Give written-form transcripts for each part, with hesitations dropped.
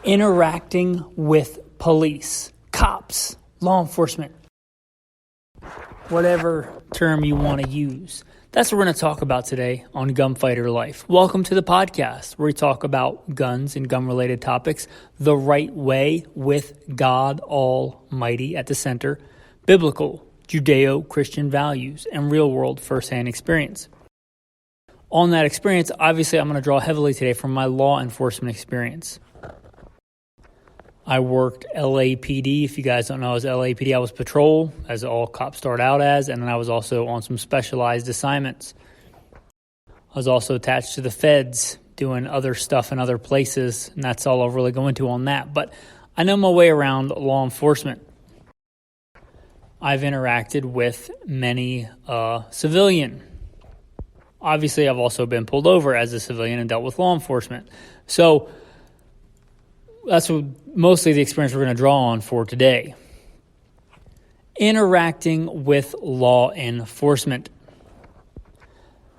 Interacting with police, cops, law enforcement, whatever term you want to use. That's what we're going to talk about today on Gunfighter Life. Welcome to the podcast where we talk about guns and gun-related topics the right way with God Almighty at the center, biblical, Judeo-Christian values, and real-world first-hand experience. On that experience, obviously, I'm going to draw heavily today from my law enforcement experience. I worked L.A.P.D. If you guys don't know, I was L.A.P.D. I was patrol, as all cops start out as, and then I was also on some specialized assignments. I was also attached to the feds, doing other stuff in other places, and that's all I'll really go into on that. But I know my way around law enforcement. I've interacted with many civilian. Obviously, I've also been pulled over as a civilian and dealt with law enforcement. So that's mostly the experience we're going to draw on for today. Interacting with law enforcement.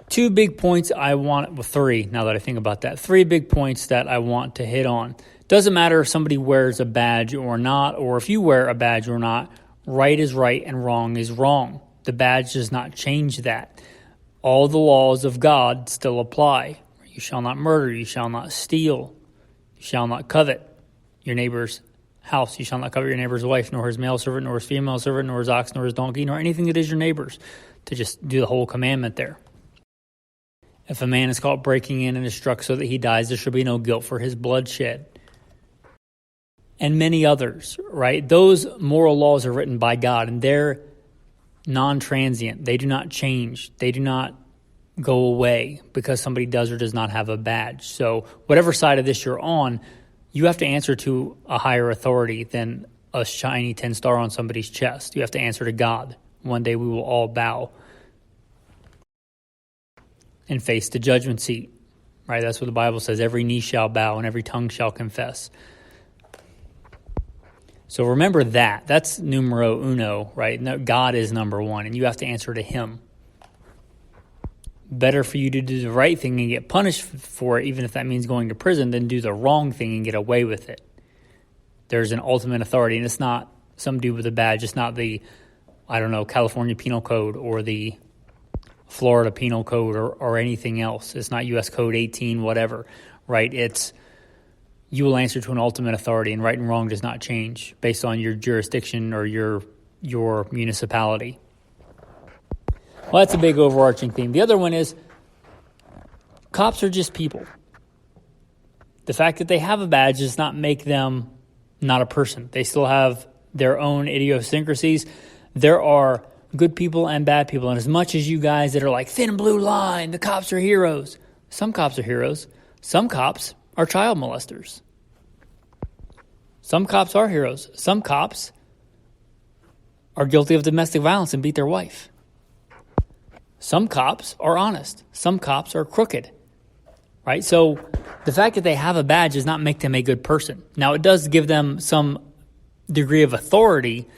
Three now that I think about that. 3 big points that I want to hit on. Doesn't matter if somebody wears a badge or not, or if you wear a badge or not, right is right and wrong is wrong. The badge does not change that. All the laws of God still apply. You shall not murder, you shall not steal, you shall not covet your neighbor's house. You shall not covet your neighbor's wife, nor his male servant, nor his female servant, nor his ox, nor his donkey, nor anything that is your neighbor's, to just do the whole commandment there. If a man is caught breaking in and is struck so that he dies, there shall be no guilt for his bloodshed. And many others, right? Those moral laws are written by God, and they're non-transient. They do not change. They do not go away because somebody does or does not have a badge. So whatever side of this you're on, you have to answer to a higher authority than a shiny 10 star on somebody's chest. You have to answer to God. One day we will all bow and face the judgment seat, right? That's what the Bible says. Every knee shall bow and every tongue shall confess. So remember that. That's numero uno, right? No, God is number one, and you have to answer to Him. Better for you to do the right thing and get punished for it, even if that means going to prison, than do the wrong thing and get away with it. There's an ultimate authority, and it's not some dude with a badge. It's not the, California Penal Code or the Florida Penal Code or anything else. It's not U.S. Code 18, whatever, right? It's you will answer to an ultimate authority, and right and wrong does not change based on your jurisdiction or your municipality. Well, that's a big overarching theme. The other one is cops are just people. The fact that they have a badge does not make them not a person. They still have their own idiosyncrasies. There are good people and bad people. And as much as you guys that are like thin blue line, the cops are heroes. Some cops are heroes. Some cops are child molesters. Some cops are heroes. Some cops are guilty of domestic violence and beat their wife. Some cops are honest. Some cops are crooked, right? So the fact that they have a badge does not make them a good person. Now, it does give them some degree of authority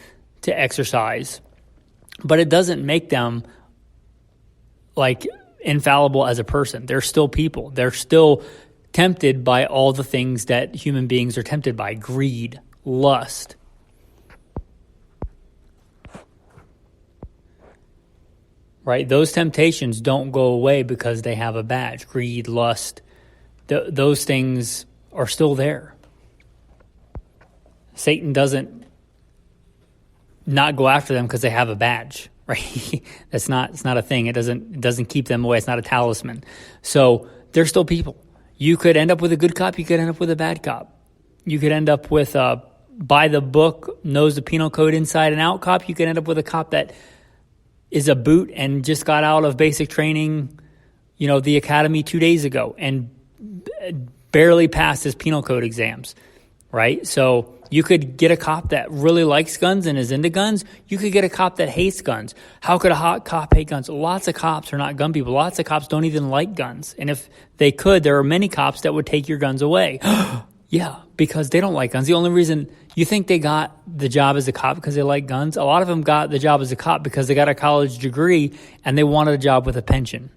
to exercise, but it doesn't make them like infallible as a person. They're still people. They're still tempted by all the things that human beings are tempted by: greed, lust. Right? Those temptations don't go away because they have a badge. Greed, lust, those things are still there. Satan doesn't not go after them because they have a badge, right? It's not a thing. It doesn't keep them away. It's not a talisman. So they're still people. You could end up with a good cop. You could end up with a bad cop. You could end up with a by the book, knows the penal code inside and out cop. You could end up with a cop that is a boot and just got out of basic training, the academy 2 days ago and barely passed his penal code exams, right? So you could get a cop that really likes guns and is into guns. You could get a cop that hates guns. How could a hot cop hate guns? Lots of cops are not gun people. Lots of cops don't even like guns. And if they could, there are many cops that would take your guns away. Yeah, because they don't like guns. The only reason you think they got the job as a cop because they like guns, a lot of them got the job as a cop because they got a college degree and they wanted a job with a pension.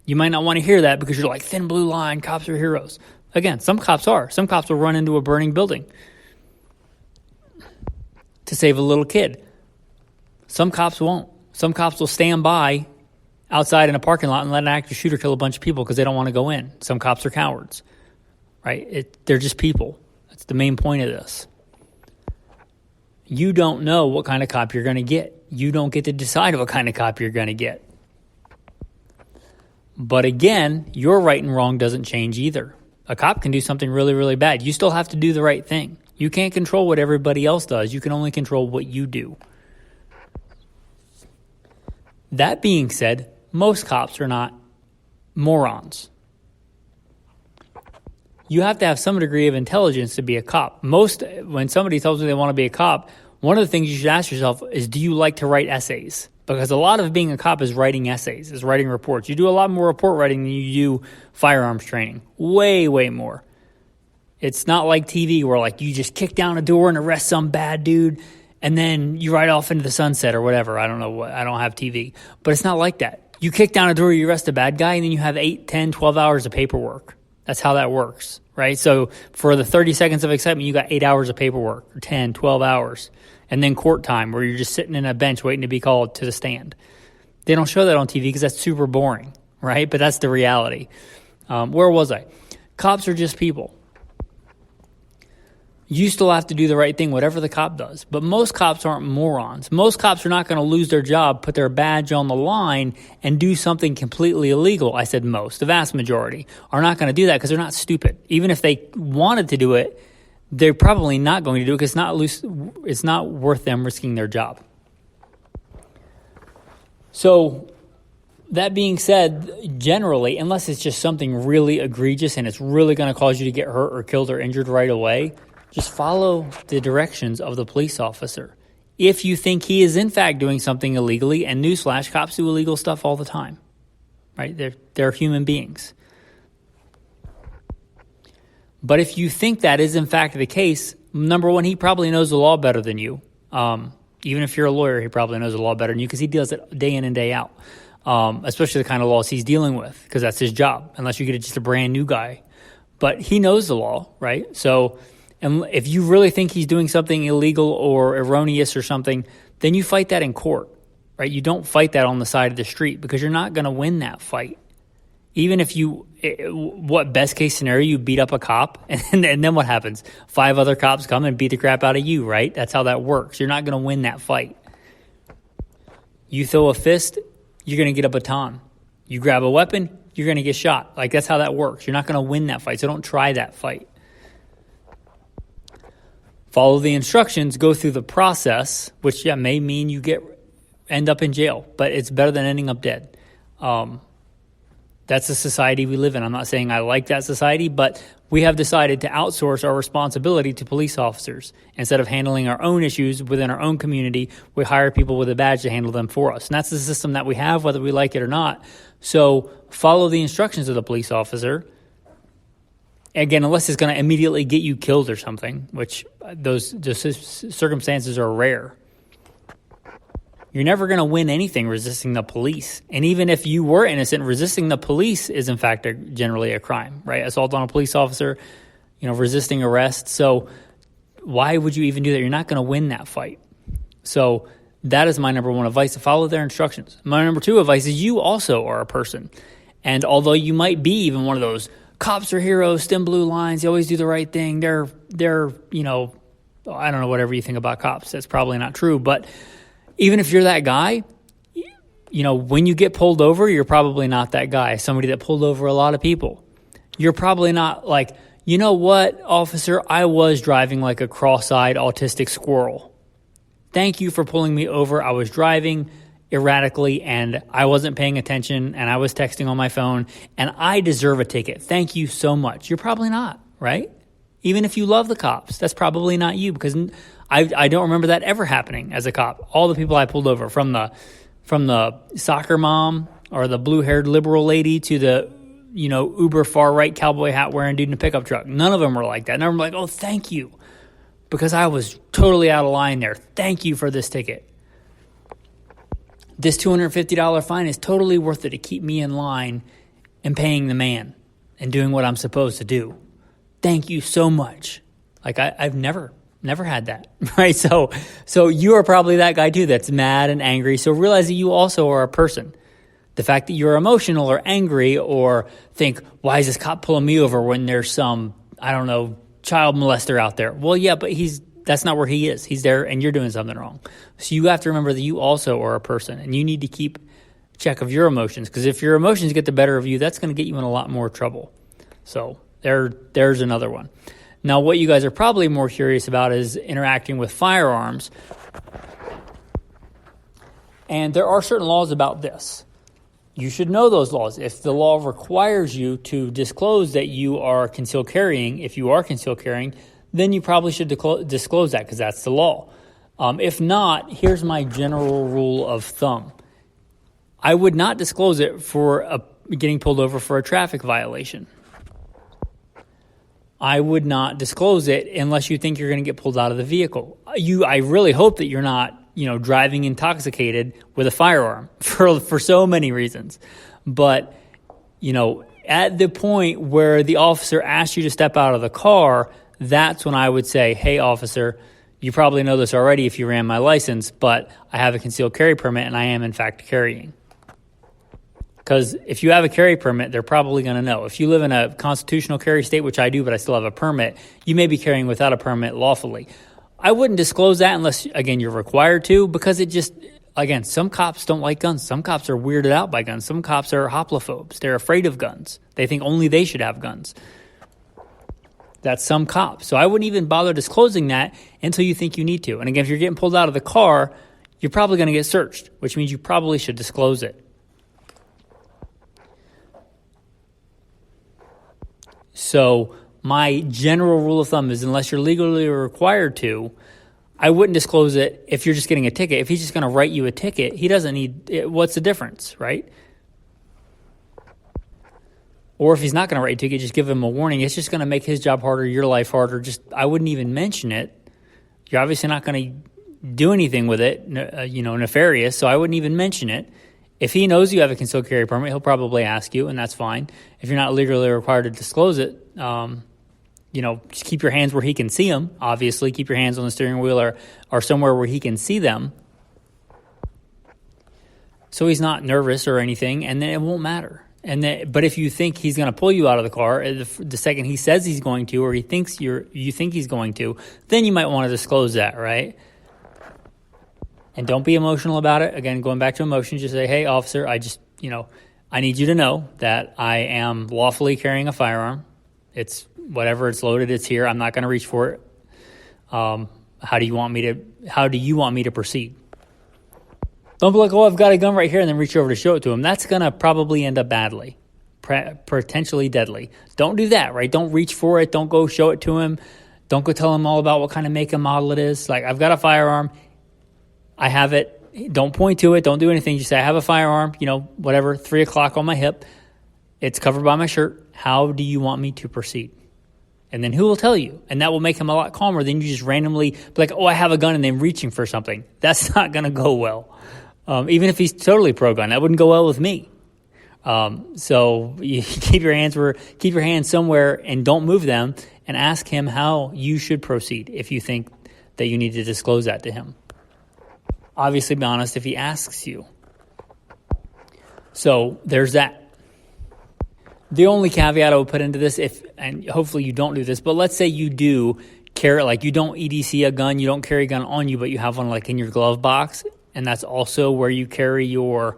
You might not want to hear that because you're like, thin blue line, cops are heroes. Again, some cops are. Some cops will run into a burning building to save a little kid. Some cops won't. Some cops will stand by outside in a parking lot and let an active shooter kill a bunch of people because they don't want to go in. Some cops are cowards, right? They're just people. That's the main point of this. You don't know what kind of cop you're going to get. You don't get to decide what kind of cop you're going to get. But again, your right and wrong doesn't change either. A cop can do something really, really bad. You still have to do the right thing. You can't control what everybody else does. You can only control what you do. That being said, most cops are not morons. You have to have some degree of intelligence to be a cop. When somebody tells me they want to be a cop, one of the things you should ask yourself is, do you like to write essays? Because a lot of being a cop is writing essays, is writing reports. You do a lot more report writing than you do firearms training. Way, way more. It's not like TV where like you just kick down a door and arrest some bad dude and then you ride off into the sunset or whatever. I don't know. I don't have TV. But it's not like that. You kick down a door, you arrest a bad guy, and then you have 8, 10, 12 hours of paperwork. That's how that works, right? So for the 30 seconds of excitement, you got 8 hours of paperwork, or 10, 12 hours. And then court time where you're just sitting in a bench waiting to be called to the stand. They don't show that on TV because that's super boring, right? But that's the reality. Where was I? Cops are just people. You still have to do the right thing, whatever the cop does. But most cops aren't morons. Most cops are not going to lose their job, put their badge on the line, and do something completely illegal. I said most. The vast majority are not going to do that because they're not stupid. Even if they wanted to do it, they're probably not going to do it because it's not worth them risking their job. So that being said, generally, unless it's just something really egregious and it's really going to cause you to get hurt or killed or injured right away, just follow the directions of the police officer. If you think he is in fact doing something illegally, and newsflash, cops do illegal stuff all the time, right? They're human beings. But if you think that is in fact the case, number one, he probably knows the law better than you. Even if you're a lawyer, he probably knows the law better than you because he does it day in and day out, especially the kind of laws he's dealing with because that's his job, unless you get just a brand new guy. But he knows the law, right? So and if you really think he's doing something illegal or erroneous or something, then you fight that in court, right? You don't fight that on the side of the street because you're not going to win that fight. Even if what best case scenario, you beat up a cop and then what happens? 5 other cops come and beat the crap out of you, right? That's how that works. You're not going to win that fight. You throw a fist, you're going to get a baton. You grab a weapon, you're going to get shot. Like that's how that works. You're not going to win that fight, so don't try that fight. Follow the instructions, go through the process, which may mean you end up in jail, but it's better than ending up dead. That's the society we live in. I'm not saying I like that society, but we have decided to outsource our responsibility to police officers. Instead of handling our own issues within our own community, we hire people with a badge to handle them for us. And that's the system that we have, whether we like it or not. So follow the instructions of the police officer. Again, unless it's going to immediately get you killed or something, which those circumstances are rare. You're never going to win anything resisting the police. And even if you were innocent, resisting the police is in fact generally a crime, right? Assault on a police officer, resisting arrest. So why would you even do that? You're not going to win that fight. So that is my number one advice, to follow their instructions. My number 2 advice is you also are a person. And although you might be even one of those cops are heroes, thin blue lines, they always do the right thing. They're I don't know, whatever you think about cops. That's probably not true. But even if you're that guy, when you get pulled over, you're probably not that guy. Somebody that pulled over a lot of people. You're probably not like, you know what, officer, I was driving like a cross-eyed autistic squirrel. Thank you for pulling me over. I was driving erratically and I wasn't paying attention and I was texting on my phone and I deserve a ticket. Thank you so much. You're probably not, right? Even if you love the cops, that's probably not you, because I don't remember that ever happening as a cop. All the people I pulled over, from the soccer mom or the blue-haired liberal lady to the uber far-right cowboy hat-wearing dude in a pickup truck, none of them were like that. None of them were like, oh, thank you, because I was totally out of line there. Thank you for this ticket. This $250 fine is totally worth it to keep me in line and paying the man and doing what I'm supposed to do. thank you so much. Like I've never had that, right? So you are probably that guy too that's mad and angry. So realize that you also are a person. The fact that you're emotional or angry or think, why is this cop pulling me over when there's some, I don't know, child molester out there? Well, yeah, but that's not where he is. He's there and you're doing something wrong. So you have to remember that you also are a person and you need to keep check of your emotions, because if your emotions get the better of you, that's going to get you in a lot more trouble. So there's another one. Now, what you guys are probably more curious about is interacting with firearms. And there are certain laws about this. You should know those laws. If the law requires you to disclose that you are concealed carrying, if you are concealed carrying, then you probably should disclose that because that's the law. If not, here's my general rule of thumb. I would not disclose it for getting pulled over for a traffic violation. I would not disclose it unless you think you're going to get pulled out of the vehicle. I really hope that you're not, driving intoxicated with a firearm for so many reasons. But, at the point where the officer asks you to step out of the car, that's when I would say, hey, officer, you probably know this already if you ran my license, but I have a concealed carry permit and I am in fact carrying. Because if you have a carry permit, they're probably going to know. If you live in a constitutional carry state, which I do, but I still have a permit, you may be carrying without a permit lawfully. I wouldn't disclose that unless, again, you're required to, because it just, again, some cops don't like guns. Some cops are weirded out by guns. Some cops are hoplophobes. They're afraid of guns. They think only they should have guns. That's some cops. So I wouldn't even bother disclosing that until you think you need to. And again, if you're getting pulled out of the car, you're probably going to get searched, which means you probably should disclose it. So my general rule of thumb is unless you're legally required to, I wouldn't disclose it if you're just getting a ticket. If he's just going to write you a ticket, he doesn't need it. What's the difference, right? Or if he's not going to write you a ticket, just give him a warning. It's just going to make his job harder, your life harder. I wouldn't even mention it. You're obviously not going to do anything with it, nefarious, so I wouldn't even mention it. If he knows you have a concealed carry permit, he'll probably ask you, and that's fine. If you're not legally required to disclose it, just keep your hands where he can see them. Obviously, keep your hands on the steering wheel or somewhere where he can see them. So he's not nervous or anything, and then it won't matter. But if you think he's going to pull you out of the car the second he says he's going to, or he thinks you think he's going to, then you might want to disclose that, right? And don't be emotional about it. Again, going back to emotions, just say, hey, officer, I need you to know that I am lawfully carrying a firearm. It's whatever, it's loaded, it's here. I'm not going to reach for it. How do you want me to proceed? Don't be like, oh, I've got a gun right here, and then reach over to show it to him. That's going to probably end up badly, potentially deadly. Don't do that, right? Don't reach for it. Don't go show it to him. Don't go tell him all about what kind of make and model it is. Like, I've got a firearm. I have it. Don't point to it. Don't do anything. Just say, I have a firearm, 3 o'clock on my hip. It's covered by my shirt. How do you want me to proceed? And then who will tell you? And that will make him a lot calmer than you just randomly be like, oh, I have a gun, and then reaching for something. That's not going to go well. Even if he's totally pro-gun, that wouldn't go well with me. So you keep your hands somewhere and don't move them, and ask him how you should proceed if you think that you need to disclose that to him. Obviously, be honest if he asks you. So there's that. The only caveat I would put into this, and hopefully you don't do this, but let's say you do carry, like you don't EDC a gun, you don't carry a gun on you, but you have one like in your glove box, and that's also where you carry your,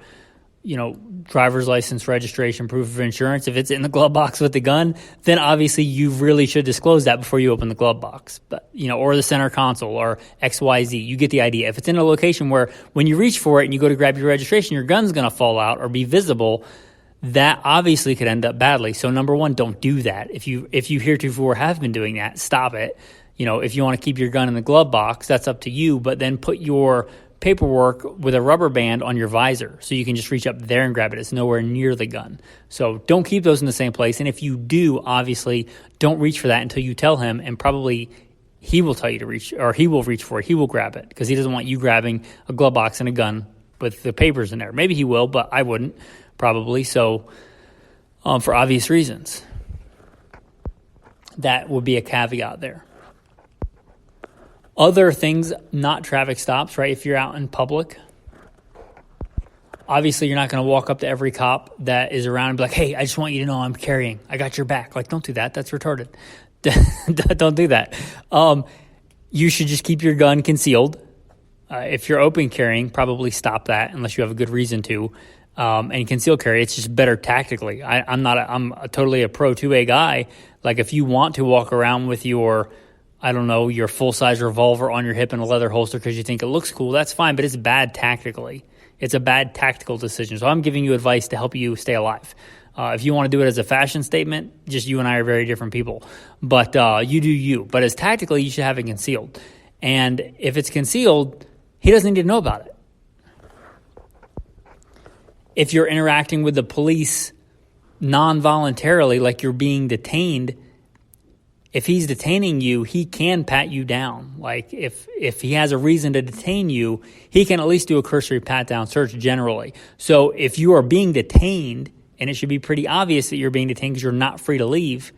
driver's license, registration, proof of insurance. If it's in the glove box with the gun, then obviously you really should disclose that before you open the glove box, but or the center console or XYZ. You get the idea. If it's in a location where when you reach for it and you go to grab your registration, your gun's going to fall out or be visible, that obviously could end up badly. So number one, don't do that. If you heretofore have been doing that, stop it. If you want to keep your gun in the glove box, that's up to you, but then put your paperwork with a rubber band on your visor so you can just reach up there and grab it. It's nowhere near the gun. So don't keep those in the same place. And if you do, obviously, don't reach for that until you tell him, and probably he will tell you to reach, or he will reach for it. He will grab it because he doesn't want you grabbing a glove box and a gun with the papers in there. Maybe he will, but I wouldn't probably. So for obvious reasons. That would be a caveat there. Other things, not traffic stops, right? If you're out in public, obviously you're not going to walk up to every cop that is around and be like, hey, I just want you to know I'm carrying. I got your back. Like, don't do that. That's retarded. Don't do that. You should just keep your gun concealed. If you're open carrying, probably stop that unless you have a good reason to. And conceal carry, it's just better tactically. I'm totally a pro 2A guy. Like if you want to walk around with your, I don't know, your full-size revolver on your hip in a leather holster because you think it looks cool, that's fine, but it's bad tactically. It's a bad tactical decision. So I'm giving you advice to help you stay alive. If you want to do it as a fashion statement, just you and I are very different people. But you do you. But as tactically, you should have it concealed. And if it's concealed, he doesn't need to know about it. If you're interacting with the police non-voluntarily, like you're being detained, if he's detaining you, he can pat you down. Like if he has a reason to detain you, he can at least do a cursory pat-down search generally. So if you are being detained, and it should be pretty obvious that you're being detained because you're not free to leave,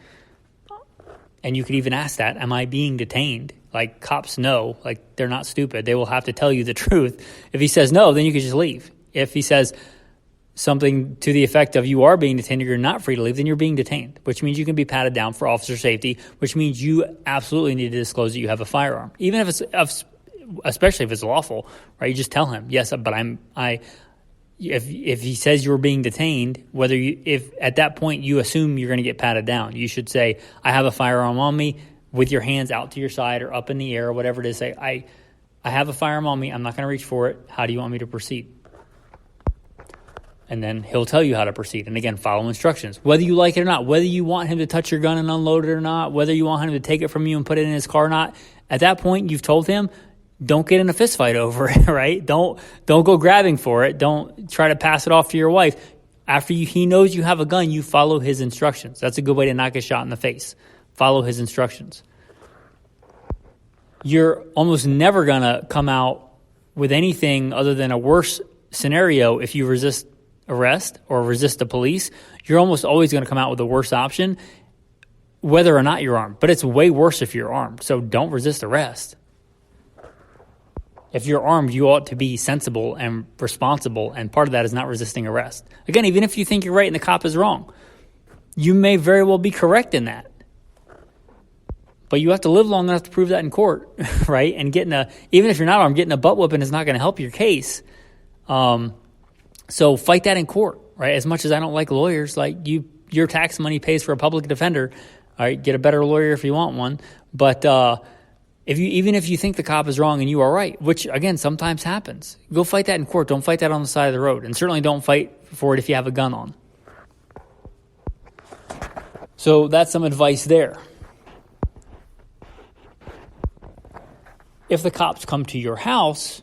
and you could even ask that, am I being detained? Like cops know, like they're not stupid. They will have to tell you the truth. If he says no, then you can just leave. If he says something to the effect of you are being detained or you're not free to leave, then you're being detained, which means you can be patted down for officer safety, which means you absolutely need to disclose that you have a firearm, even if it's, especially if it's lawful, right? You just tell him, yes, but if he says you're being detained, if at that point you assume you're going to get patted down, you should say, I have a firearm on me, with your hands out to your side or up in the air or whatever it is. Say, I have a firearm on me. I'm not going to reach for it. How do you want me to proceed? And then he'll tell you how to proceed. And again, follow instructions. Whether you like it or not, whether you want him to touch your gun and unload it or not, whether you want him to take it from you and put it in his car or not, at that point you've told him, don't get in a fist fight over it, right? Don't go grabbing for it. Don't try to pass it off to your wife. After he knows you have a gun, you follow his instructions. That's a good way to not get shot in the face. Follow his instructions. You're almost never going to come out with anything other than a worse scenario if you resist arrest or resist the police. You're almost always going to come out with the worst option, whether or not you're armed. But it's way worse if you're armed, so don't resist arrest. If you're armed, you ought to be sensible and responsible, and part of that is not resisting arrest. Again, even if you think you're right and the cop is wrong, you may very well be correct in that. But you have to live long enough to prove that in court, right? And even if you're not armed, getting a butt whooping is not going to help your case. So fight that in court, right? As much as I don't like lawyers, like your tax money pays for a public defender. All right, get a better lawyer if you want one. But even if you think the cop is wrong and you are right, which again sometimes happens, go fight that in court. Don't fight that on the side of the road, and certainly don't fight for it if you have a gun on. So that's some advice there. If the cops come to your house,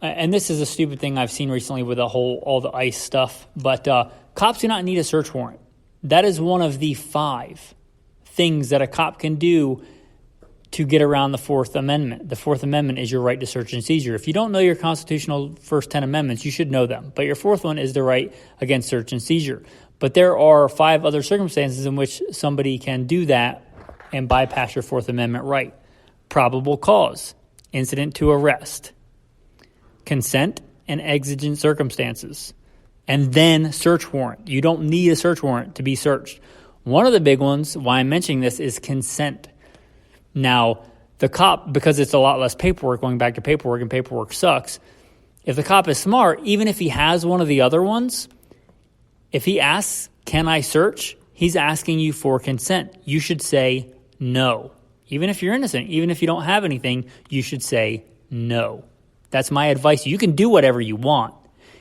and this is a stupid thing I've seen recently with all the ICE stuff, but cops do not need a search warrant. That is one of the 5 things that a cop can do to get around the Fourth Amendment. The Fourth Amendment is your right to search and seizure. If you don't know your constitutional first 10 amendments, you should know them. But your fourth one is the right against search and seizure. But there are 5 other circumstances in which somebody can do that and bypass your Fourth Amendment right. Probable cause, incident to arrest, consent and exigent circumstances, and then search warrant. You don't need a search warrant to be searched. One of the big ones, why I'm mentioning this, is consent. Now, the cop, because it's a lot less paperwork, going back to paperwork, and paperwork sucks, if the cop is smart, even if he has one of the other ones, if he asks, can I search? He's asking you for consent. You should say no. Even if you're innocent, even if you don't have anything, you should say no. That's my advice. You can do whatever you want.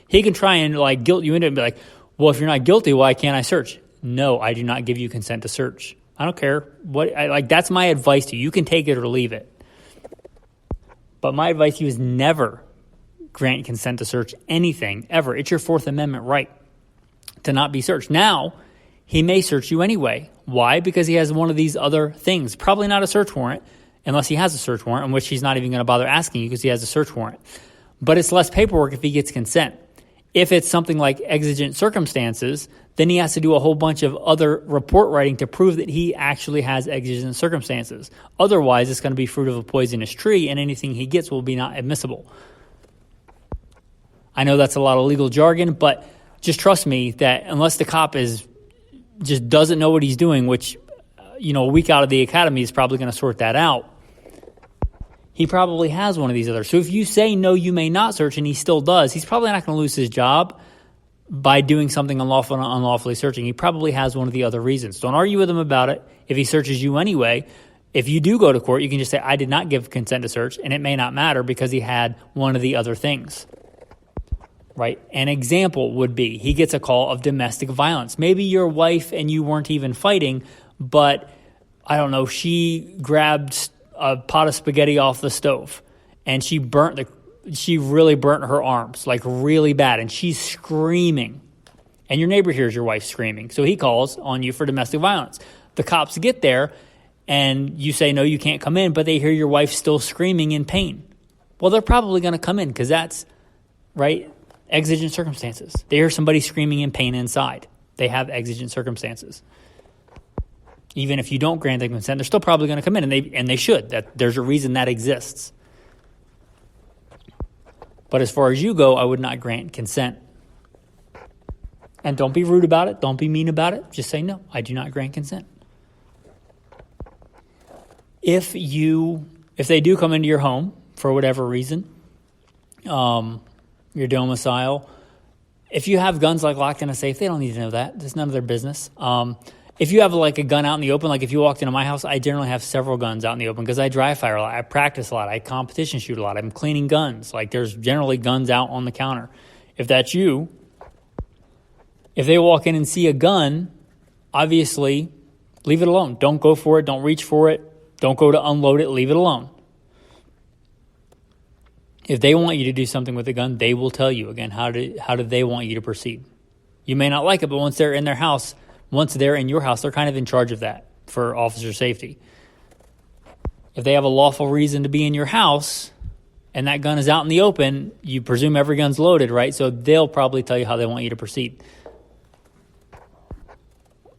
He can try and guilt you into it and be like, well, if you're not guilty, why can't I search? No, I do not give you consent to search. I don't care. That's my advice to you. You can take it or leave it. But my advice to you is never grant consent to search anything, ever. It's your Fourth Amendment right to not be searched. Now, he may search you anyway. Why? Because he has one of these other things. Probably not a search warrant, unless he has a search warrant, in which he's not even going to bother asking you because he has a search warrant. But it's less paperwork if he gets consent. If it's something like exigent circumstances, then he has to do a whole bunch of other report writing to prove that he actually has exigent circumstances. Otherwise, it's going to be fruit of a poisonous tree, and anything he gets will be not admissible. I know that's a lot of legal jargon, but just trust me that unless the cop just doesn't know what he's doing, which, a week out of the academy is probably going to sort that out, he probably has one of these others. So if you say, no, you may not search, and he still does, he's probably not going to lose his job by doing something unlawful and unlawfully searching. He probably has one of the other reasons. Don't argue with him about it. If he searches you anyway, if you do go to court, you can just say, I did not give consent to search, and it may not matter because he had one of the other things. Right? An example would be he gets a call of domestic violence. Maybe your wife and you weren't even fighting, but I don't know, she grabbed a pot of spaghetti off the stove and she really burnt her arms, like really bad, and she's screaming. And your neighbor hears your wife screaming. So he calls on you for domestic violence. The cops get there and you say, no, you can't come in, but they hear your wife still screaming in pain. Well, they're probably going to come in because that's, right, exigent circumstances. They hear somebody screaming in pain inside. They have exigent circumstances. Even if you don't grant them consent, they're still probably going to come in, and they should. There's a reason that exists. But as far as you go, I would not grant consent. And don't be rude about it. Don't be mean about it. Just say, no, I do not grant consent. If they do come into your home for whatever reason, your domicile, if you have guns locked in a safe, they don't need to know that. It's none of their business. If you have a gun out in the open, if you walked into my house, I generally have several guns out in the open because I dry fire a lot. I practice a lot. I competition shoot a lot. I'm cleaning guns. There's generally guns out on the counter. If that's you, if they walk in and see a gun, obviously leave it alone. Don't go for it. Don't reach for it. Don't go to unload it. Leave it alone. If they want you to do something with a gun, they will tell you. Again, how do they want you to proceed? You may not like it, but once they're in their house, once they're in your house, they're kind of in charge of that for officer safety. If they have a lawful reason to be in your house and that gun is out in the open, you presume every gun's loaded, right? So they'll probably tell you how they want you to proceed.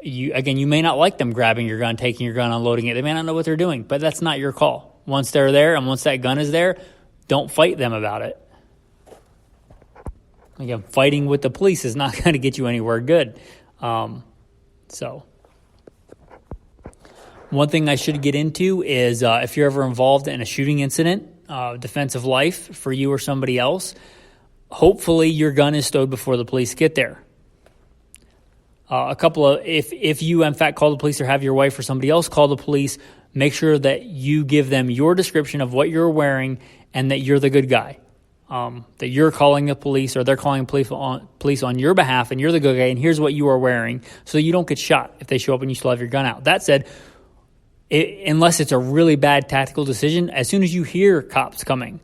You may not like them grabbing your gun, taking your gun, unloading it. They may not know what they're doing, but that's not your call. Once they're there and once that gun is there, don't fight them about it. Again, fighting with the police is not going to get you anywhere good. So one thing I should get into is if you're ever involved in a shooting incident, defense of life for you or somebody else, hopefully your gun is stowed before the police get there. If you in fact call the police or have your wife or somebody else call the police, make sure that you give them your description of what you're wearing and that you're the good guy. That you're calling the police or they're calling police on your behalf and you're the good guy and here's what you are wearing so you don't get shot if they show up and you still have your gun out. That said, unless it's a really bad tactical decision, as soon as you hear cops coming,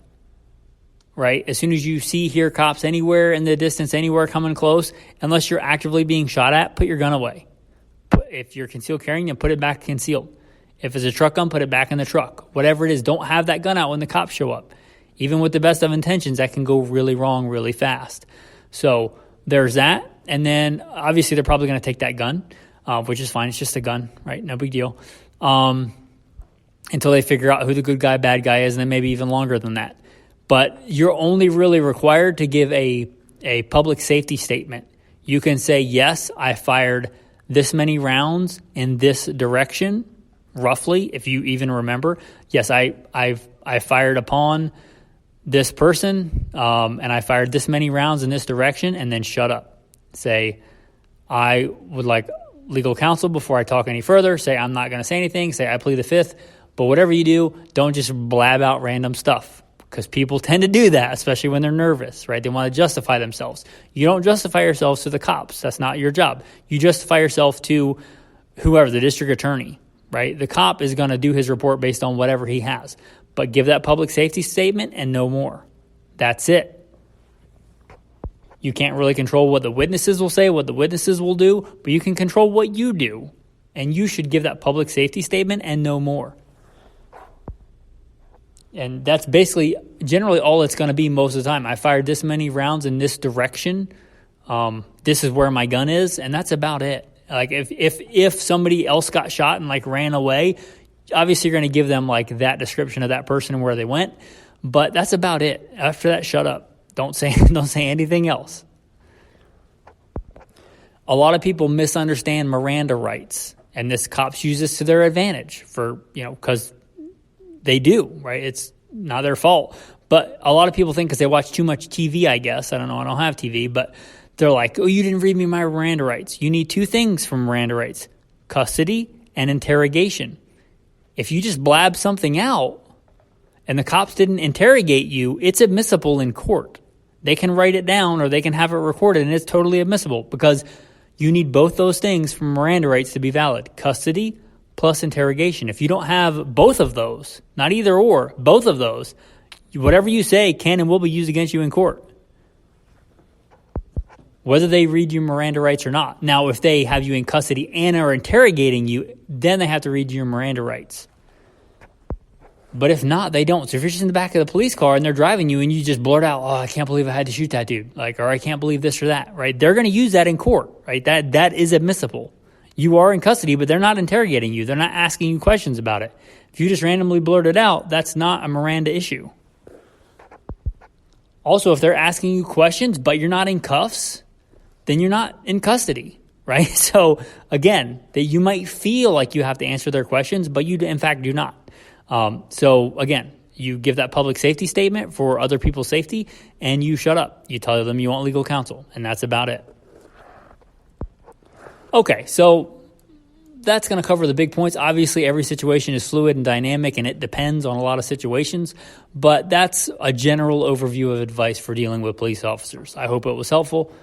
right? As soon as you hear cops anywhere in the distance, anywhere coming close, unless you're actively being shot at, put your gun away. If you're concealed carrying, then put it back concealed. If it's a truck gun, put it back in the truck. Whatever it is, don't have that gun out when the cops show up. Even with the best of intentions, that can go really wrong really fast. So there's that. And then obviously they're probably going to take that gun, which is fine. It's just a gun, right? No big deal. Until they figure out who the good guy, bad guy is, and then maybe even longer than that. But you're only really required to give a public safety statement. You can say, yes, I fired this many rounds in this direction, roughly, if you even remember. Yes, I fired upon this person, and I fired this many rounds in this direction, and then shut up. Say, I would like legal counsel before I talk any further. Say, I'm not going to say anything. Say, I plead the fifth. But whatever you do, don't just blab out random stuff because people tend to do that, especially when they're nervous, right? They want to justify themselves. You don't justify yourselves to the cops. That's not your job. You justify yourself to whoever, the district attorney, right? The cop is going to do his report based on whatever he has. But give that public safety statement and no more. That's it. You can't really control what the witnesses will say, what the witnesses will do, but you can control what you do. And you should give that public safety statement and no more. And that's basically generally all it's going to be most of the time. I fired this many rounds in this direction. This is where my gun is, and that's about it. Like if somebody else got shot and like ran away, obviously you're going to give them like that description of that person and where they went, but that's about it. After that, shut up. Don't say anything else. A lot of people misunderstand Miranda rights, and this cops use this to their advantage for, because they do, right? It's not their fault. But a lot of people think because they watch too much TV, I guess. I don't know. I don't have TV, but they're like, oh, you didn't read me my Miranda rights. You need two things from Miranda rights: custody and interrogation. If you just blab something out and the cops didn't interrogate you, it's admissible in court. They can write it down or they can have it recorded, and it's totally admissible because you need both those things from Miranda rights to be valid: custody plus interrogation. If you don't have both of those, not either or, both of those, whatever you say can and will be used against you in court, whether they read you Miranda rights or not. Now, if they have you in custody and are interrogating you, then they have to read you your Miranda rights. But if not, they don't. So if you're just in the back of the police car and they're driving you and you just blurt out, oh, I can't believe I had to shoot that dude, or I can't believe this or that, right? They're going to use that in court, right? That is admissible. You are in custody, but they're not interrogating you. They're not asking you questions about it. If you just randomly blurt it out, that's not a Miranda issue. Also, if they're asking you questions, but you're not in cuffs, then you're not in custody, right? So again, that you might feel like you have to answer their questions, but you in fact do not. So again, you give that public safety statement for other people's safety and you shut up. You tell them you want legal counsel, and that's about it. Okay, so that's going to cover the big points. Obviously, every situation is fluid and dynamic, and it depends on a lot of situations, but that's a general overview of advice for dealing with police officers. I hope it was helpful.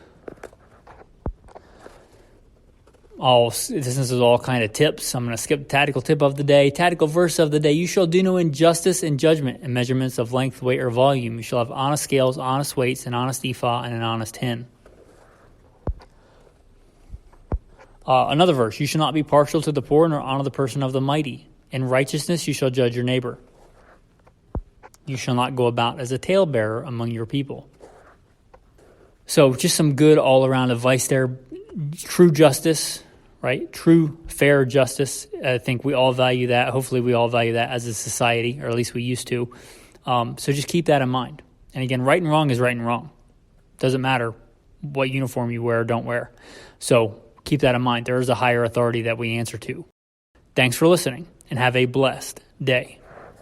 This is all kind of tips. I'm going to skip the tactical tip of the day. Tactical verse of the day: you shall do no injustice in judgment and measurements of length, weight, or volume. You shall have honest scales, honest weights, an honest ephah, and an honest hin. Another verse: you shall not be partial to the poor, nor honor the person of the mighty. In righteousness you shall judge your neighbor. You shall not go about as a talebearer among your people. So just some good all-around advice there. True justice, right? True, fair justice. I think we all value that. Hopefully we all value that as a society, or at least we used to. So just keep that in mind. And again, right and wrong is right and wrong. Doesn't matter what uniform you wear or don't wear. So keep that in mind. There is a higher authority that we answer to. Thanks for listening, and have a blessed day.